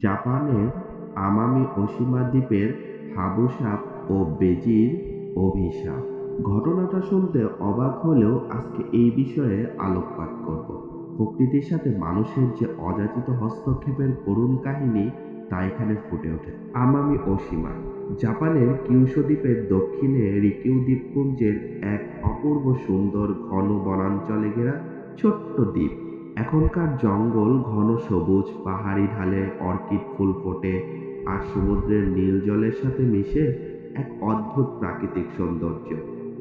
জাপানের আমামি ওশিমা দ্বীপের হাবু সাপ ও বেজির অভিশাপ। ঘটনাটা শুনতে অবাক হলেও আজকে এই বিষয়ে আলোকপাত করব। প্রকৃতির সাথে মানুষের যে অযাচিত হস্তক্ষেপের করুণ কাহিনী তা এখানে ফুটে ওঠে। আমামি ওশিমা জাপানের কিউশু দ্বীপের দক্ষিণে রিকিউ দ্বীপপুঞ্জের এক অপূর্ব সুন্দর ঘন বনাঞ্চলে ঘেরা ছোট্ট দ্বীপ। এখনকার জঙ্গল ঘন সবুজ, পাহাড়ি ঢালে অর্কিড ফুল ফোটে, আর সমুদ্রের নীল জলের সাথে মিশে এক অদ্ভুত প্রাকৃতিক সৌন্দর্য।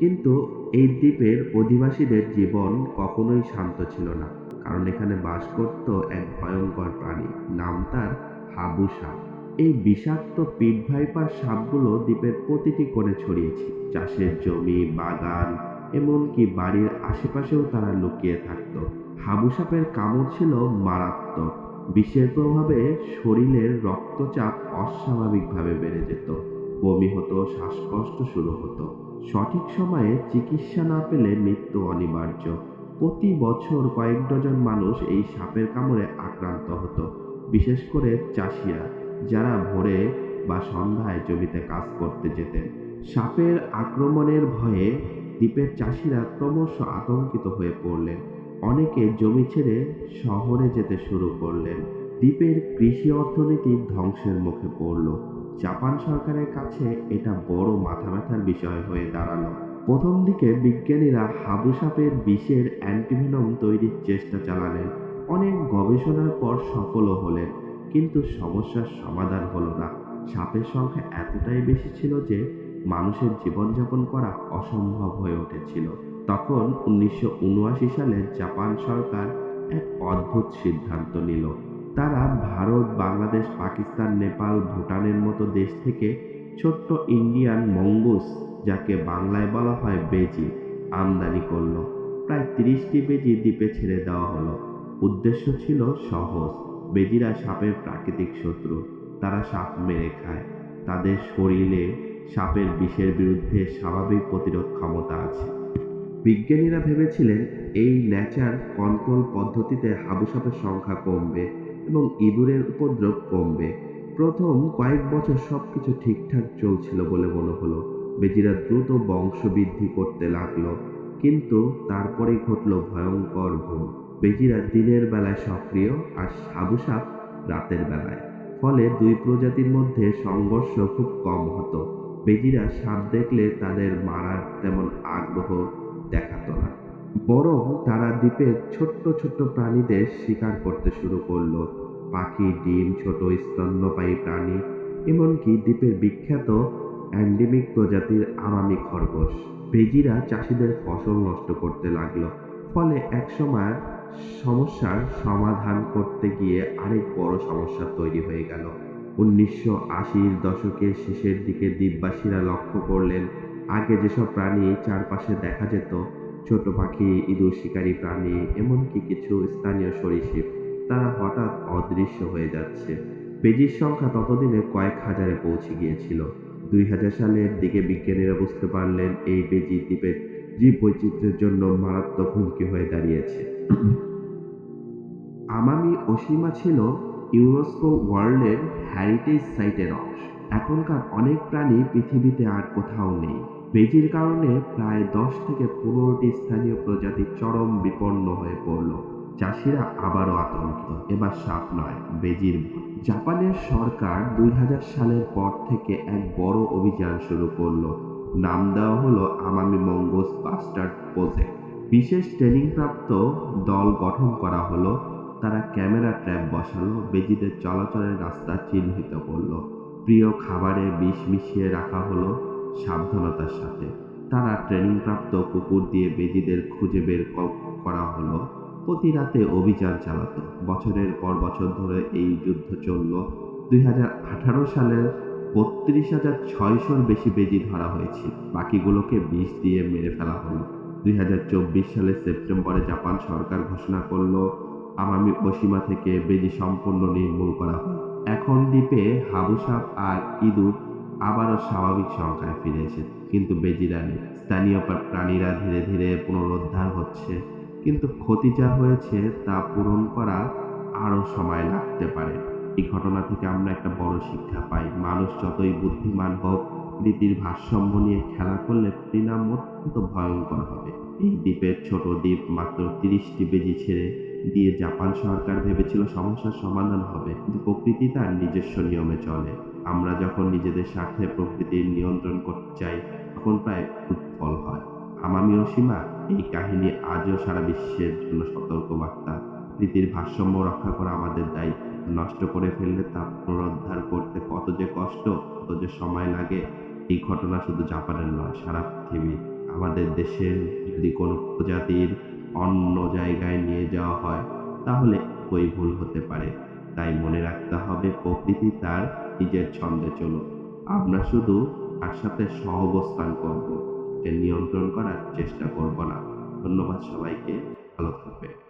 কিন্তু এই দ্বীপের অধিবাসীদের জীবন কখনোই শান্ত ছিল না, কারণ এখানে বাস করত এক ভয়ঙ্কর প্রাণী, নাম তার হাবু সাপ। এই বিষাক্ত পিট ভাইপার সাপগুলো দ্বীপের প্রতিটি কোণে ছড়িয়েছে। চাষের জমি, বাগান, এমনকি বাড়ির আশেপাশেও তারা লুকিয়ে থাকত। হাবু সাপের কামড় ছিল মারাত্মক। বিষের প্রভাবে শরীরের রক্তচাপ অস্বাভাবিকভাবে বেড়ে যেত, বমি হতো, শ্বাসকষ্ট শুরু হতো। সঠিক সময়ে চিকিৎসা না পেলে মৃত্যু অনিবার্য। প্রতি বছর কয়েক ডজন মানুষ এই সাপের কামড়ে আক্রান্ত হতো, বিশেষ করে চাষিরা, যারা ভোরে বা সন্ধ্যায় জমিতে কাজ করতে যেতেন। সাপের আক্রমণের ভয়ে দ্বীপের চাষিরা ক্রমশ আতঙ্কিত হয়ে পড়লেন। অনেকে জমি ছেড়ে শহরে যেতে শুরু করলেন। দ্বীপের কৃষি অর্থনীতি ধ্বংসের মুখে পড়ল। জাপান সরকারের কাছে এটা বড় মাথা ব্যথার বিষয় হয়ে দাঁড়ালো। প্রথম দিকে বিজ্ঞানীরা হাবু সাপের বিষের অ্যান্টিভেনম তৈরির চেষ্টা চালালেন। অনেক গবেষণার পর সফলও হলেন, কিন্তু সমস্যার সমাধান হলো না। সাপের সংখ্যা এতটাই বেশি ছিল যে মানুষের জীবনযাপন করা অসম্ভব হয়ে উঠেছিল। তখন 1979 সালে জাপান সরকার এক অদ্ভুত সিদ্ধান্ত নিল। তারা ভারত, বাংলাদেশ, পাকিস্তান, নেপাল, ভুটানের মতো দেশ থেকে ছোট্ট ইন্ডিয়ান মঙ্গুস, যাকে বাংলায় বলা হয় বেজি, আমদানি করল। প্রায় 30টি বেজি দ্বীপে ছেড়ে দেওয়া হলো। উদ্দেশ্য ছিল সহজ: বেজিরা সাপের প্রাকৃতিক শত্রু। তারা সাপ মেরে খায়। তাদের শরীরে সাপের বিষের বিরুদ্ধে স্বাভাবিক প্রতিরোধ ক্ষমতা আছে। বিজ্ঞানীরা ভেবেছিলেন এই নেচার কন্ট্রোল পদ্ধতিতে হাবু সাপের সংখ্যা কমবে এবং ইঁদুরের উপদ্রব কমবে। প্রথম কয়েক বছর সবকিছু ঠিকঠাক চলছিল বলে মনে হলো। বেজিরা দ্রুত বংশবৃদ্ধি করতে লাগলো। কিন্তু তারপরেই ঘটল ভয়ঙ্কর ভুল। বেজিরা দিনের বেলায় সক্রিয় আর হাবু সাপ রাতের বেলায়। ফলে দুই প্রজাতির মধ্যে সংঘর্ষ খুব কম হতো। বেজিরা সাপ দেখলে তাদের মারার তেমন আগ্রহ দেখাতো না, বরং তারা দ্বীপের ছোট্ট ছোট্ট প্রাণীদের শিকার করতে শুরু করলো। পাখি, ডিম, ছোট স্তন্যপায়ী প্রাণী, এমনকি দ্বীপের বিখ্যাত এন্ডেমিক প্রজাতির আমামি খরগোশ। বেজিরা চাষিদের ফসল নষ্ট করতে লাগলো। ফলে একসময় সমস্যার সমাধান করতে গিয়ে আরেক বড় সমস্যা তৈরি হয়ে গেল। 1980-র দশকের শেষের দিকে দ্বীপবাসীরা লক্ষ্য করলেন, আগে যেসব প্রাণী চারপাশে দেখা যেত, ছোট পাখি, ইঁদুর শিকারী প্রাণী, এমনকি কিছু স্থানীয় সরীসৃপ, তারা হঠাৎ অদৃশ্য হয়ে যাচ্ছে। বেজির সংখ্যা ততদিনে কয়েক হাজারে পৌঁছে গিয়েছিল। 2000 সালের দিকে বিজ্ঞানীরা বুঝতে পারলেন এই বেজি দ্বীপের জীববৈচিত্র্যের জন্য মারাত্মক হুমকি হয়ে দাঁড়িয়েছে। আমামি ওশিমা ছিল ইউনেস্কো ওয়ার্ল্ডের হেরিটেজ সাইটের অংশ। এখনকার অনেক প্রাণী পৃথিবীতে আর কোথাও নেই। বেজির কারণে প্রায় 10 থেকে 15টি স্থানীয় প্রজাতি চরম বিপন্ন হয়ে পড়ল। চাষিরা আবারও আতঙ্কিত। এবার সাপ নয়, বেজির ভয়। জাপানের সরকার 2000 সালের পর থেকে এক বড় অভিযান শুরু করলো। নাম দেওয়া হলো আমামি মঙ্গুস বাস্টার্ড প্রজেক্ট। বিশেষ ট্রেনিংপ্রাপ্ত দল গঠন করা হলো। তারা ক্যামেরা ট্র্যাপ বসালো, বেজিদের চলাচলের রাস্তা চিহ্নিত করলো। প্রিয় খাবারে বিষ মিশিয়ে রাখা হলো সাবধানতার সাথে। তারা ট্রেনিংপ্রাপ্ত কুকুর দিয়ে বেজিদের খুঁজে বের করা হলো। প্রতি রাতে অভিযান চালাতো। বছরের পর বছর ধরে এই যুদ্ধ চলল। 2018 সালের 32,600-র বেশি বেজি ধরা হয়েছিল। বাকিগুলোকে বিষ দিয়ে মেরে ফেলা হলো। 2024 সালের সেপ্টেম্বরে জাপান সরকার ঘোষণা করলো আমামি ওশিমা থেকে বেজি সম্পূর্ণ নির্মূল করা হয়। এখন দ্বীপে হাবু সাপ আর ইঁদুর আবারও স্বাভাবিক সংখ্যায় ফিরে এসেছে, কিন্তু বেজিরা নেই। স্থানীয় প্রাণীরা ধীরে ধীরে পুনরুদ্ধার হচ্ছে, কিন্তু ক্ষতি যা হয়েছে তা পূরণ করা আরো সময় লাগতে পারে। এই ঘটনা থেকে আমরা একটা বড় শিক্ষা পাই। মানুষ যতই বুদ্ধিমান হোক, প্রকৃতির ভারসাম্য নিয়ে খেলা করলে পরিণাম অত্যন্ত ভয়ংকর হবে। এই দ্বীপের ছোট দ্বীপ মাত্র ৩০টি বেজি ছেড়ে দিয়ে জাপান সরকার ভেবেছিল সমস্যার সমাধান হবে, কিন্তু প্রকৃতি তার নিজস্ব নিয়মে চলে। আমরা যখন নিজেদের স্বার্থে প্রকৃতির নিয়ন্ত্রণ করতে চাই, তখন প্রায় উৎফল হয়। আমামি ওশিমা এই কাহিনী আজও সারা বিশ্বের জন্য সতর্কবার্তা। প্রকৃতির ভারসাম্য রক্ষা করা আমাদের দায়িত্ব। নষ্ট করে ফেললে তা পুনরুদ্ধার করতে কত যে কষ্ট, কত যে সময় লাগে। এই ঘটনা শুধু জাপানের নয়, সারা পৃথিবীর। আমাদের দেশের যদি কোনো প্রজাতির অন্য জায়গায় নিয়ে যাওয়া হয়, তাহলে একই ভুল হতে পারে। তাই মনে রাখতে হবে প্রকৃতি তার নিজের ছন্দে চলুক। আমরা শুধু তার সাথে সহাবস্থান করব, তাকে নিয়ন্ত্রণ করার চেষ্টা করব না। ধন্যবাদ সবাইকে। ভালো থাকবেন।